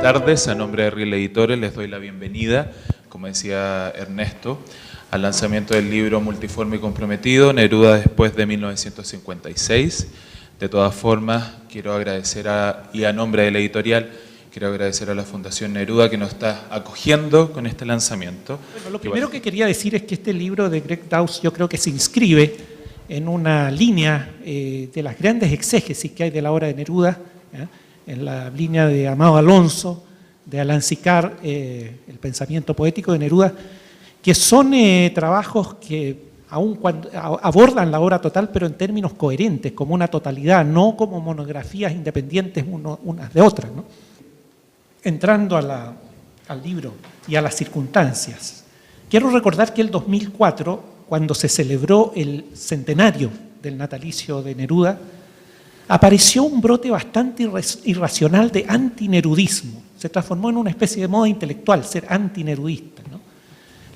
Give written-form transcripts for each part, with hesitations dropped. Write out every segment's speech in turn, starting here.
buenas tardes. A nombre de Riel Editores les doy la bienvenida, como decía Ernesto, al lanzamiento del libro Multiforme y Comprometido, Neruda después de 1956. De todas formas, quiero agradecer y a nombre de la editorial, quiero agradecer a la Fundación Neruda que nos está acogiendo con este lanzamiento. Bueno, lo primero que quería decir es que este libro de Greg Dawes yo creo que se inscribe en una línea de las grandes exégesis que hay de la obra de Neruda, en la línea de Amado Alonso, de Alain Sicard, el pensamiento poético de Neruda, que son trabajos que aún cuando abordan la obra total, pero en términos coherentes, como una totalidad, no como monografías independientes unas de otras, ¿no? Entrando al libro y a las circunstancias, quiero recordar que el 2004, cuando se celebró el centenario del natalicio de Neruda, apareció un brote bastante irracional de antinerudismo. Se transformó en una especie de moda intelectual, ser antinerudista, ¿no?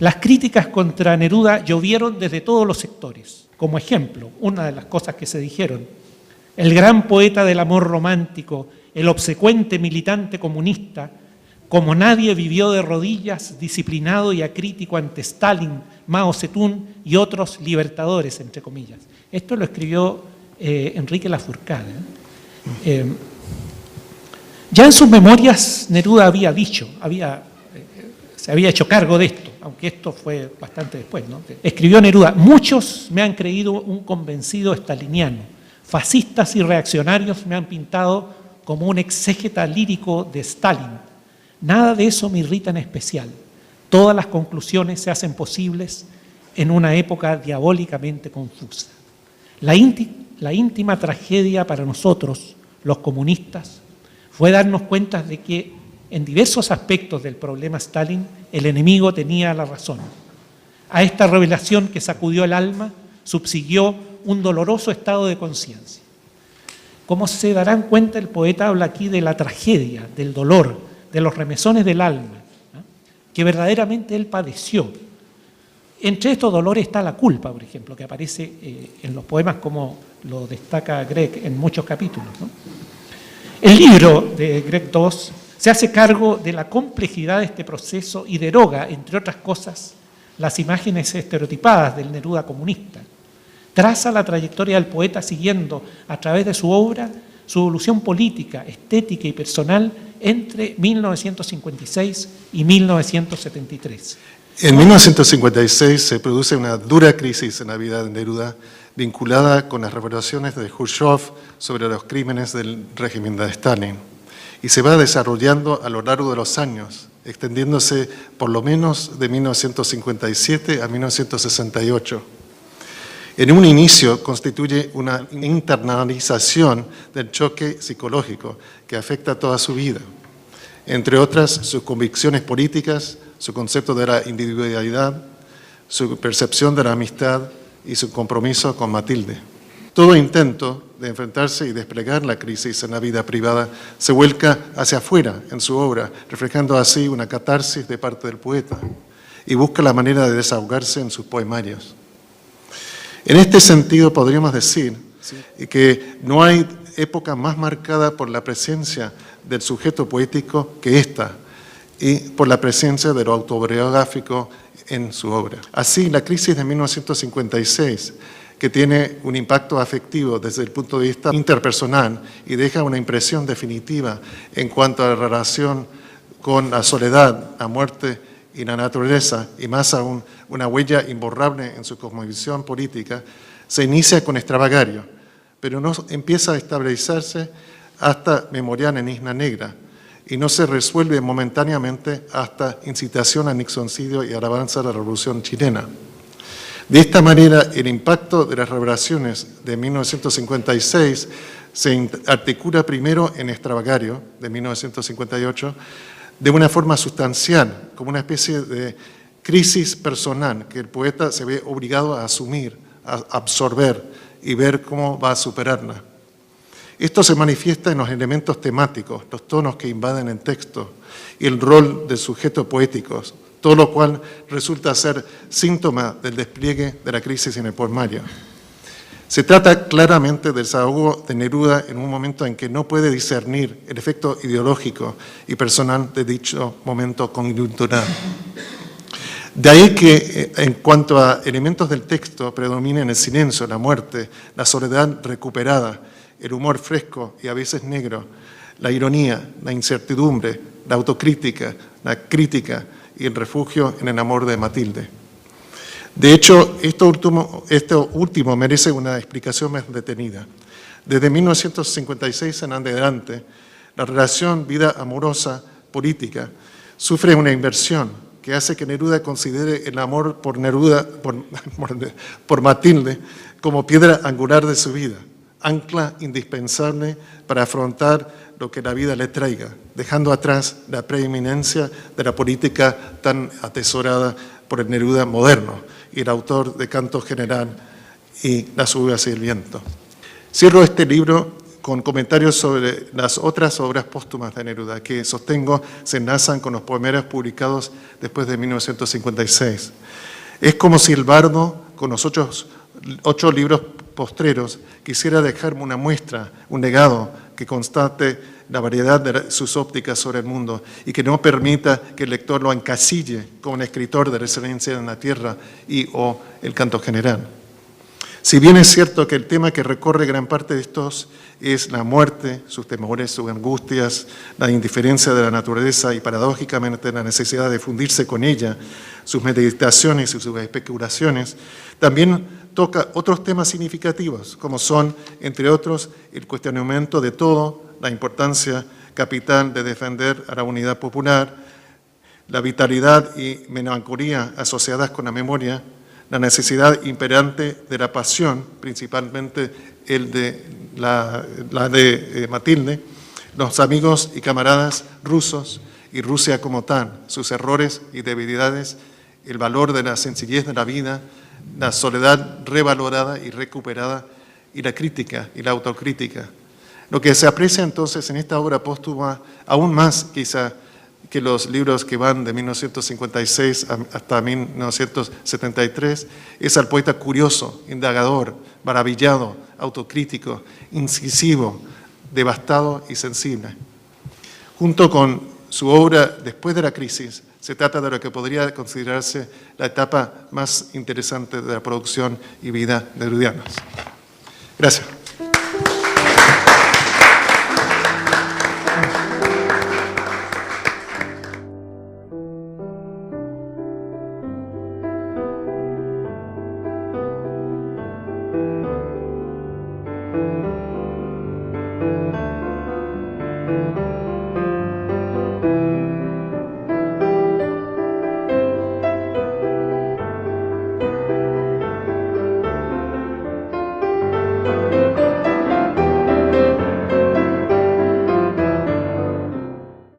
Las críticas contra Neruda llovieron desde todos los sectores. Como ejemplo, una de las cosas que se dijeron: el gran poeta del amor romántico, el obsecuente militante comunista, como nadie vivió de rodillas, disciplinado y acrítico ante Stalin, Mao Zedong y otros libertadores, entre comillas. Esto lo escribió Enrique Lafourcade. Ya en sus memorias Neruda había dicho, se había hecho cargo de esto, aunque esto fue bastante después, ¿no? Escribió Neruda: muchos me han creído un convencido staliniano, fascistas y reaccionarios me han pintado como un exégeta lírico de Stalin. Nada de eso me irrita en especial. Todas las conclusiones se hacen posibles en una época diabólicamente confusa. La íntima tragedia para nosotros, los comunistas, fue darnos cuenta de que en diversos aspectos del problema Stalin, el enemigo tenía la razón. A esta revelación que sacudió el alma, subsiguió un doloroso estado de conciencia. Como se darán cuenta, el poeta habla aquí de la tragedia, del dolor, de los remesones del alma, ¿no?, que verdaderamente él padeció. Entre estos dolores está la culpa, por ejemplo, que aparece en los poemas, como lo destaca Greg en muchos capítulos, ¿no? El libro de Greg Dawes se hace cargo de la complejidad de este proceso y deroga, entre otras cosas, las imágenes estereotipadas del Neruda comunista. Traza la trayectoria del poeta siguiendo, a través de su obra, su evolución política, estética y personal entre 1956 y 1973. En 1956 se produce una dura crisis en la vida de Neruda, vinculada con las revelaciones de Khrushchev sobre los crímenes del régimen de Stalin, y se va desarrollando a lo largo de los años, extendiéndose por lo menos de 1957 a 1968. En un inicio constituye una internalización del choque psicológico que afecta toda su vida, entre otras sus convicciones políticas, su concepto de la individualidad, su percepción de la amistad y su compromiso con Matilde. Todo intento de enfrentarse y desplegar la crisis en la vida privada se vuelca hacia afuera en su obra, reflejando así una catarsis de parte del poeta, y busca la manera de desahogarse en sus poemarios. En este sentido podríamos decir que no hay época más marcada por la presencia del sujeto poético que esta, y por la presencia de lo autobiográfico en su obra. Así, la crisis de 1956, que tiene un impacto afectivo desde el punto de vista interpersonal y deja una impresión definitiva en cuanto a la relación con la soledad, la muerte y la naturaleza, y más aún una huella imborrable en su cosmovisión política, se inicia con Extravagario, pero no empieza a estabilizarse hasta Memorial en Isla Negra, y no se resuelve momentáneamente hasta Incitación al Nixoncidio y Alabanza a la Revolución Chilena. De esta manera, el impacto de las revelaciones de 1956 se articula primero en Extravagario, de 1958, de una forma sustancial, como una especie de crisis personal que el poeta se ve obligado a asumir, a absorber y ver cómo va a superarla. Esto se manifiesta en los elementos temáticos, los tonos que invaden el texto y el rol del sujeto poético, todo lo cual resulta ser síntoma del despliegue de la crisis en el poemario. Se trata claramente del desahogo de Neruda en un momento en que no puede discernir el efecto ideológico y personal de dicho momento coyuntural. De ahí que, en cuanto a elementos del texto, predominen el silencio, la muerte, la soledad recuperada, el humor fresco y a veces negro, la ironía, la incertidumbre, la autocrítica, la crítica y el refugio en el amor de Matilde. De hecho, esto último merece una explicación más detenida. Desde 1956 en adelante, la relación vida amorosa política sufre una inversión que hace que Neruda considere el amor por Matilde como piedra angular de su vida, ancla indispensable para afrontar lo que la vida le traiga, dejando atrás la preeminencia de la política tan atesorada por el Neruda moderno y el autor de Canto General y Las uvas y el viento. Cierro este libro con comentarios sobre las otras obras póstumas de Neruda, que sostengo se enlazan con los poemarios publicados después de 1956. Es como si el bardo, con los ocho libros postreros, quisiera dejarme una muestra, un legado que constate la variedad de sus ópticas sobre el mundo y que no permita que el lector lo encasille como un escritor de excelencia en la tierra o el Canto General. Si bien es cierto que el tema que recorre gran parte de estos es la muerte, sus temores, sus angustias, la indiferencia de la naturaleza y paradójicamente la necesidad de fundirse con ella, sus meditaciones y sus especulaciones, también toca otros temas significativos, como son, entre otros, el cuestionamiento de todo, la importancia capital de defender a la unidad popular, la vitalidad y melancolía asociadas con la memoria, la necesidad imperante de la pasión, principalmente la de Matilde, los amigos y camaradas rusos y Rusia como tal, sus errores y debilidades, el valor de la sencillez de la vida, la soledad revalorada y recuperada, y la crítica y la autocrítica. Lo que se aprecia entonces en esta obra póstuma, aún más quizá que los libros que van de 1956 hasta 1973, es al poeta curioso, indagador, maravillado, autocrítico, incisivo, devastado y sensible. Junto con su obra Después de la crisis, se trata de lo que podría considerarse la etapa más interesante de la producción y vida nerudianas. Gracias.